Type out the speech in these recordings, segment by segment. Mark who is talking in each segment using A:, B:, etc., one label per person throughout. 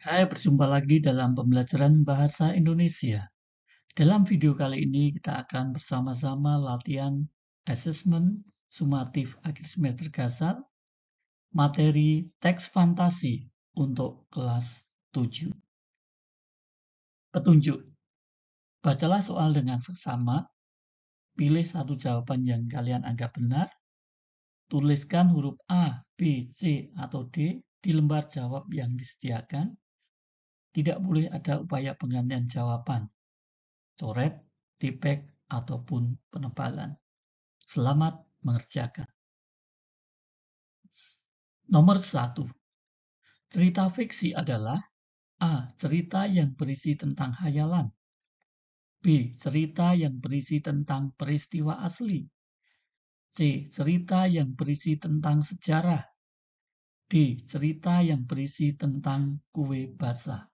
A: Hai, berjumpa lagi dalam pembelajaran bahasa Indonesia. Dalam video kali ini kita akan bersama-sama latihan asesmen sumatif akhir semester Gasal, materi teks fantasi untuk kelas 7. Petunjuk. Bacalah soal dengan seksama, pilih satu jawaban yang kalian anggap benar, tuliskan huruf A, B, C, atau D di lembar jawab yang disediakan. Tidak boleh ada upaya penggantian jawaban, coret, tipek, ataupun penebalan. Selamat mengerjakan. Nomor 1. Cerita fiksi adalah A. Cerita yang berisi tentang hayalan. B. Cerita yang berisi tentang peristiwa asli. C. Cerita yang berisi tentang sejarah. D. Cerita yang berisi tentang kue basah.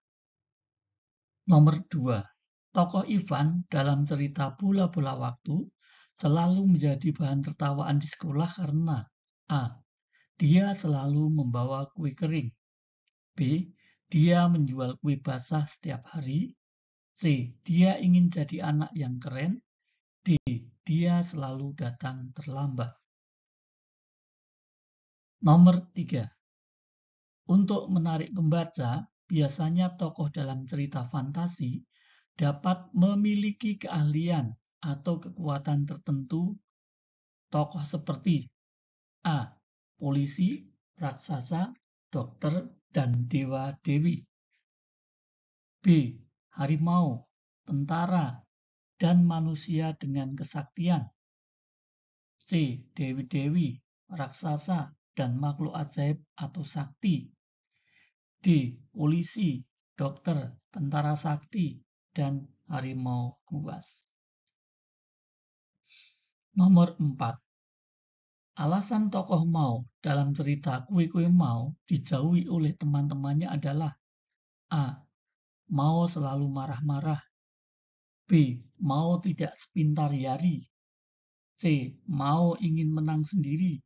A: Nomor 2. Tokoh Ivan dalam cerita Bola-Bola Waktu selalu menjadi bahan tertawaan di sekolah karena A. Dia selalu membawa kue kering. B. Dia menjual kue basah setiap hari. C. Dia ingin jadi anak yang keren. D. Dia selalu datang terlambat. Nomor 3. Untuk menarik pembaca, biasanya tokoh dalam cerita fantasi dapat memiliki keahlian atau kekuatan tertentu. Tokoh seperti A. Polisi, raksasa, dokter, dan dewa-dewi. B. Harimau, tentara, dan manusia dengan kesaktian. C. Dewi-dewi, raksasa, dan makhluk ajaib atau sakti. D. Polisi, dokter, tentara sakti, dan harimau buas. Nomor 4. Alasan tokoh Mau dalam cerita Kue-Kue Mau dijauhi oleh teman-temannya adalah A. Mau selalu marah-marah. B. Mau tidak sepintar Yari. C. Mau ingin menang sendiri.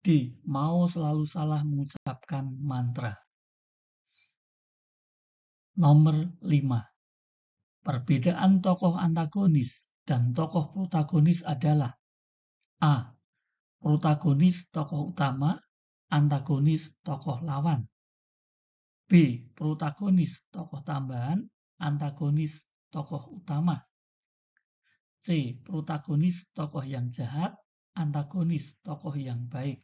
A: D. Mau selalu salah mengucapkan mantra. Nomor 5. Perbedaan tokoh antagonis dan tokoh protagonis adalah A. Protagonis tokoh utama, antagonis tokoh lawan. B. Protagonis tokoh tambahan, antagonis tokoh utama. C. Protagonis tokoh yang jahat, antagonis tokoh yang baik.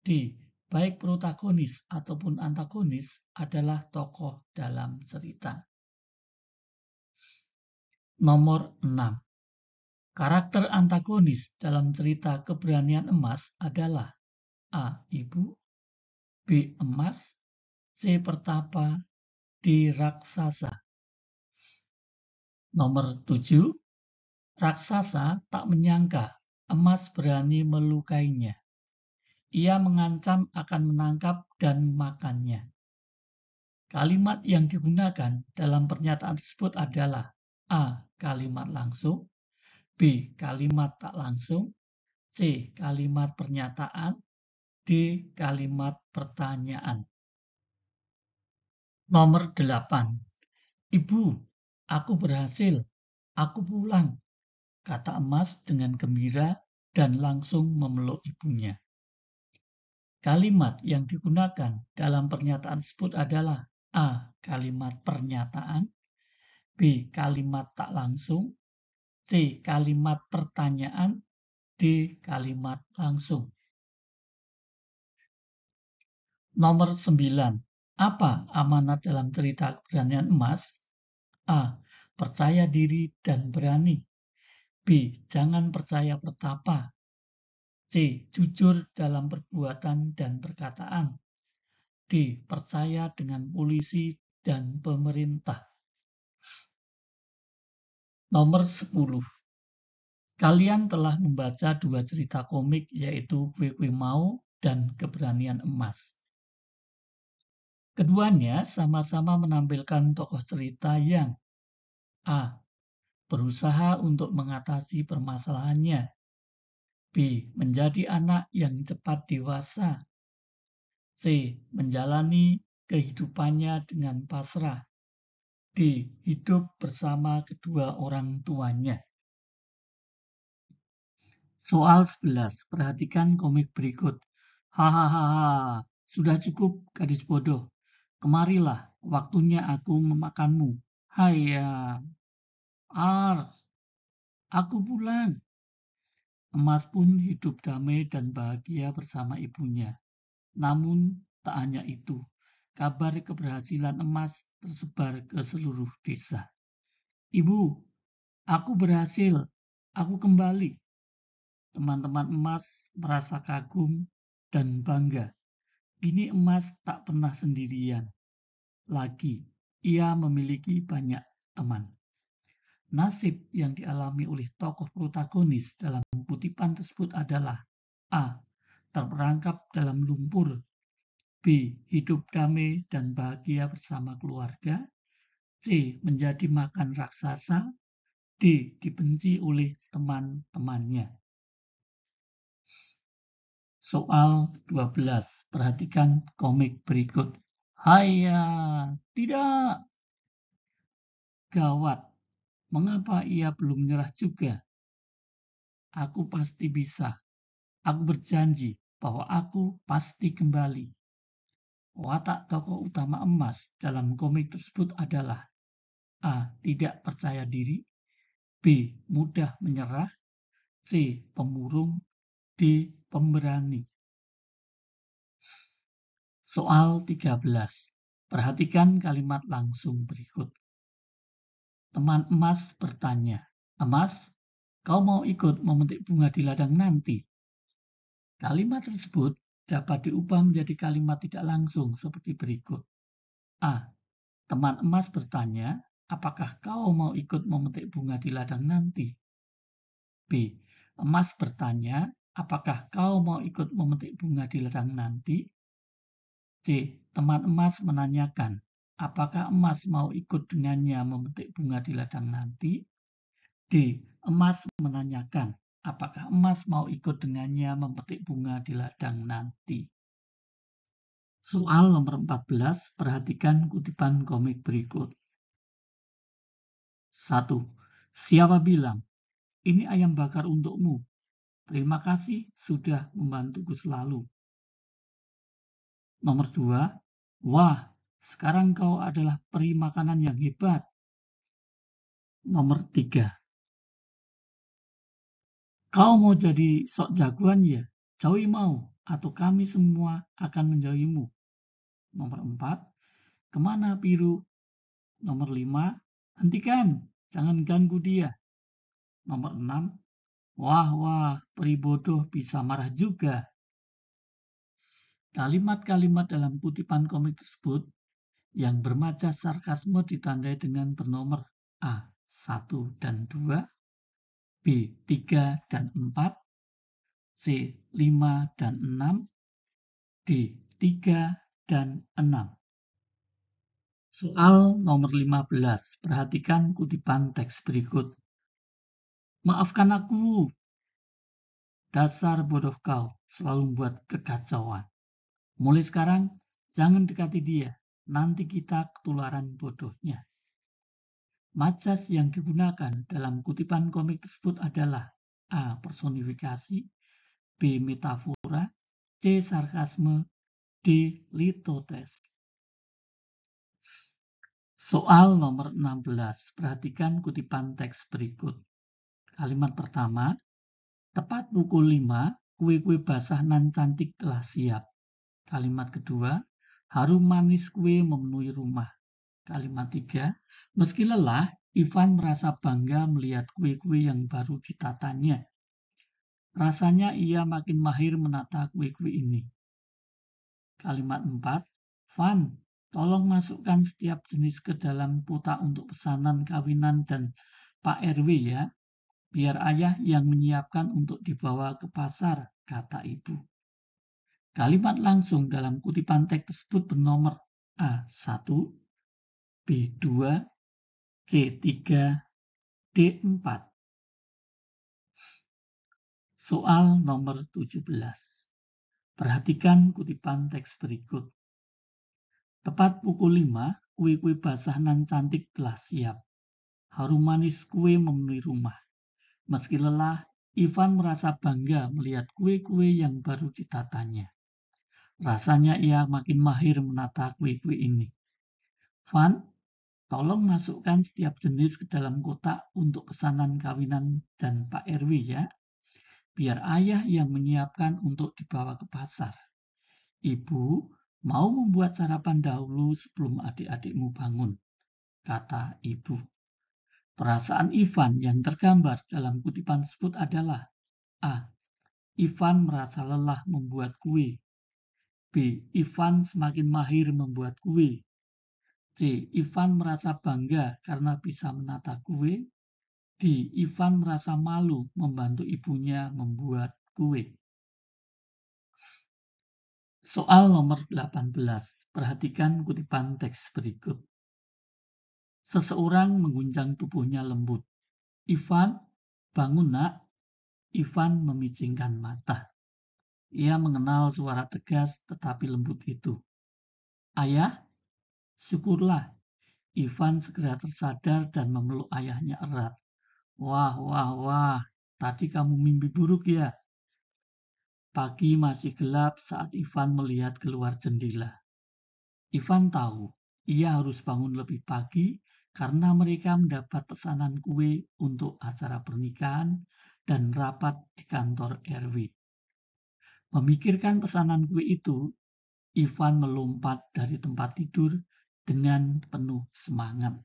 A: D. Baik protagonis ataupun antagonis adalah tokoh dalam cerita. Nomor 6. Karakter antagonis dalam cerita Keberanian Emas adalah A. Ibu, B. Emas, C. Pertapa, D. Raksasa. Nomor 7. Raksasa tak menyangka Emas berani melukainya. Ia mengancam akan menangkap dan makannya. Kalimat yang digunakan dalam pernyataan tersebut adalah A. Kalimat langsung, B. Kalimat tak langsung, C. Kalimat pernyataan, D. Kalimat pertanyaan. Nomor 8. Ibu, aku berhasil. Aku pulang, kata Emas dengan gembira dan langsung memeluk ibunya. Kalimat yang digunakan dalam pernyataan tersebut adalah A. Kalimat pernyataan, B. Kalimat tak langsung, C. Kalimat pertanyaan, D. Kalimat langsung. Nomor 9. Apa amanat dalam cerita Keberanian Emas? A. Percaya diri dan berani. B. Jangan percaya Pertapa. C. Jujur dalam perbuatan dan perkataan. D. Percaya dengan polisi dan pemerintah. Nomor 10. Kalian telah membaca 2 cerita komik yaitu Kue-Kue Mau dan Keberanian Emas. Keduanya sama-sama menampilkan tokoh cerita yang A. Berusaha untuk mengatasi permasalahannya. B. Menjadi anak yang cepat dewasa. C. Menjalani kehidupannya dengan pasrah. D. Hidup bersama kedua orang tuanya. Soal 11. Perhatikan komik berikut. Hahaha, sudah cukup gadis bodoh. Kemarilah, waktunya aku memakanmu. Haiya, Ars, aku pulang. Emas pun hidup damai dan bahagia bersama ibunya. Namun, tak hanya itu. Kabar keberhasilan Emas tersebar ke seluruh desa. Ibu, aku berhasil. Aku kembali. Teman-teman Emas merasa kagum dan bangga. Kini Emas tak pernah sendirian. Lagi, ia memiliki banyak teman. Nasib yang dialami oleh tokoh protagonis dalam kutipan tersebut adalah A. Terperangkap dalam lumpur. B. Hidup damai dan bahagia bersama keluarga. C. Menjadi makan raksasa. D. Dibenci oleh teman-temannya. Soal 12. Perhatikan komik berikut. Haiya, tidak. Gawat. Mengapa ia belum menyerah juga? Aku pasti bisa. Aku berjanji bahwa aku pasti kembali. Watak tokoh utama Emas dalam komik tersebut adalah A. Tidak percaya diri. B. Mudah menyerah. C. Pemurung. D. Pemberani. Soal 13. Perhatikan kalimat langsung berikut. Teman Emas bertanya, Emas, kau mau ikut memetik bunga di ladang nanti? Kalimat tersebut dapat diubah menjadi kalimat tidak langsung seperti berikut. A. Teman Emas bertanya, apakah kau mau ikut memetik bunga di ladang nanti? B. Emas bertanya, apakah kau mau ikut memetik bunga di ladang nanti? C. Teman Emas menanyakan, apakah Emas mau ikut dengannya memetik bunga di ladang nanti? D. Emas menanyakan, apakah Emas mau ikut dengannya memetik bunga di ladang nanti? Soal nomor 14, perhatikan kutipan komik berikut. 1. Siapa bilang, ini ayam bakar untukmu. Terima kasih sudah membantuku selalu. Nomor 2. Wah, sekarang kau adalah peri makanan yang hebat. Nomor 3. Kau mau jadi sok jagoan ya? Jauhi mau, atau kami semua akan menjauhimu. Nomor 4. Kemana biru? Nomor 5. Hentikan, jangan ganggu dia. Nomor 6. Wah, peri bodoh bisa marah juga. Kalimat-kalimat dalam kutipan komik tersebut yang bermacam sarkasme ditandai dengan bernomor A. 1 dan 2, B. 3 dan 4, C. 5 dan 6, D. 3 dan 6. Soal nomor 15. Perhatikan kutipan teks berikut. Maafkan aku. Dasar bodoh kau, selalu membuat kekacauan. Mulai sekarang, jangan dekati dia. Nanti kita ketularan bodohnya. Majas yang digunakan dalam kutipan komik tersebut adalah A. Personifikasi, B. Metafora, C. Sarkasme, D. Litotes. Soal nomor 16. Perhatikan kutipan teks berikut. Kalimat pertama, tepat pukul 5, kue-kue basah nan cantik telah siap. Kalimat kedua, harum manis kue memenuhi rumah. Kalimat 3, meski lelah, Ivan merasa bangga melihat kue-kue yang baru ditatanya. Rasanya ia makin mahir menata kue-kue ini. Kalimat 4, Van, tolong masukkan setiap jenis ke dalam kotak untuk pesanan kawinan dan Pak RW ya, biar ayah yang menyiapkan untuk dibawa ke pasar, kata ibu. Kalimat langsung dalam kutipan teks tersebut bernomor A1, B2, C3, D4. Soal nomor 17. Perhatikan kutipan teks berikut. Tepat pukul 5, kue-kue basah nan cantik telah siap. Harum manis kue memenuhi rumah. Meski lelah, Ivan merasa bangga melihat kue-kue yang baru ditatanya. Rasanya ia makin mahir menata kue-kue ini. Van, tolong masukkan setiap jenis ke dalam kotak untuk pesanan kawinan dan Pak RW ya. Biar ayah yang menyiapkan untuk dibawa ke pasar. Ibu mau membuat sarapan dahulu sebelum adik-adikmu bangun, kata ibu. Perasaan Ivan yang tergambar dalam kutipan tersebut adalah A. Ivan merasa lelah membuat kue. B. Ivan semakin mahir membuat kue. C. Ivan merasa bangga karena bisa menata kue. D. Ivan merasa malu membantu ibunya membuat kue. Soal nomor 18. Perhatikan kutipan teks berikut. Seseorang mengguncang tubuhnya lembut. Ivan, bangun nak. Ivan memicingkan mata. Ia mengenal suara tegas tetapi lembut itu. Ayah, syukurlah. Ivan segera tersadar dan memeluk ayahnya erat. Wah, wah, wah, tadi kamu mimpi buruk ya? Pagi masih gelap saat Ivan melihat keluar jendela. Ivan tahu ia harus bangun lebih pagi karena mereka mendapat pesanan kue untuk acara pernikahan dan rapat di kantor RW. Memikirkan pesanan kue itu, Ivan melompat dari tempat tidur dengan penuh semangat.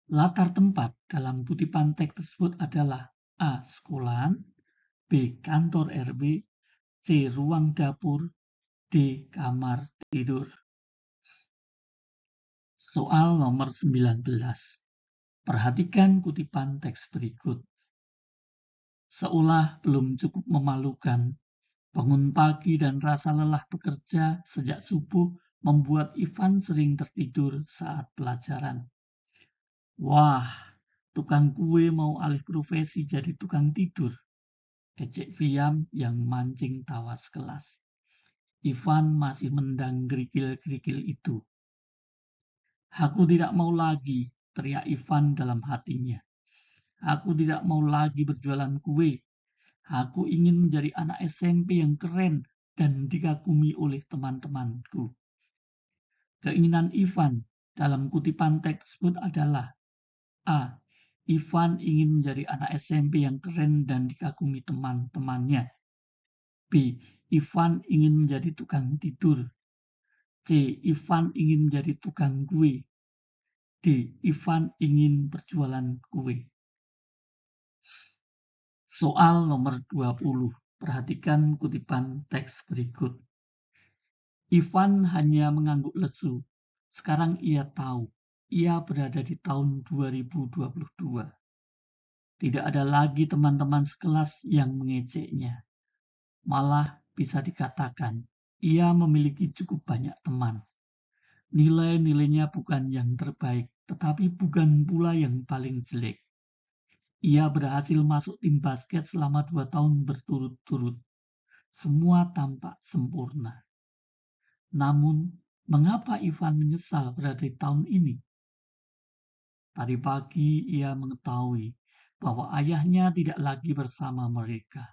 A: Latar tempat dalam kutipan teks tersebut adalah A. Sekolahan, B. Kantor RW, C. Ruang dapur, D. Kamar tidur. Soal nomor 19. Perhatikan kutipan teks berikut. Seolah belum cukup memalukan, bangun pagi dan rasa lelah bekerja sejak subuh membuat Ivan sering tertidur saat pelajaran. Wah, tukang kue mau alih profesi jadi tukang tidur. Ejek Viam yang mancing tawa sekelas. Ivan masih mendang kerikil-kerikil itu. Aku tidak mau lagi, teriak Ivan dalam hatinya. Aku tidak mau lagi berjualan kue. Aku ingin menjadi anak SMP yang keren dan dikagumi oleh teman-temanku. Keinginan Ivan dalam kutipan teks tersebut adalah A. Ivan ingin menjadi anak SMP yang keren dan dikagumi teman-temannya. B. Ivan ingin menjadi tukang tidur. C. Ivan ingin menjadi tukang kue. D. Ivan ingin berjualan kue. Soal nomor 20. Perhatikan kutipan teks berikut. Ivan hanya mengangguk lesu. Sekarang ia tahu, ia berada di tahun 2022. Tidak ada lagi teman-teman sekelas yang mengejeknya. Malah bisa dikatakan, ia memiliki cukup banyak teman. Nilai-nilainya bukan yang terbaik, tetapi bukan pula yang paling jelek. Ia berhasil masuk tim basket selama 2 tahun berturut-turut. Semua tampak sempurna. Namun, mengapa Ivan menyesal berada di tahun ini? Tadi pagi ia mengetahui bahwa ayahnya tidak lagi bersama mereka.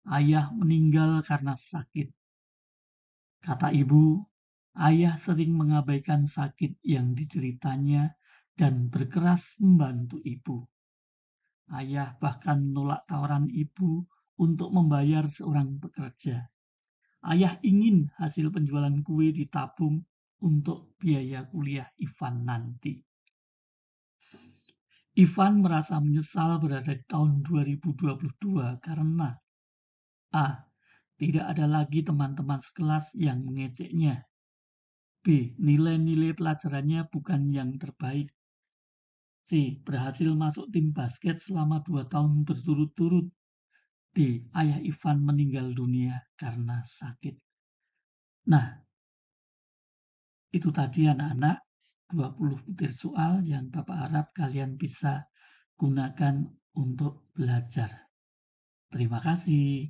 A: Ayah meninggal karena sakit. Kata ibu, ayah sering mengabaikan sakit yang dideritanya dan berkeras membantu ibu. Ayah bahkan menolak tawaran ibu untuk membayar seorang pekerja. Ayah ingin hasil penjualan kue ditabung untuk biaya kuliah Ivan nanti. Ivan merasa menyesal berada di tahun 2022 karena A. Tidak ada lagi teman-teman sekelas yang mengejeknya. B. Nilai-nilai pelajarannya bukan yang terbaik. C. Berhasil masuk tim basket selama 2 tahun berturut-turut. D. Ayah Ivan meninggal dunia karena sakit. Nah, itu tadi anak-anak 20 butir soal yang Bapak harap kalian bisa gunakan untuk belajar. Terima kasih.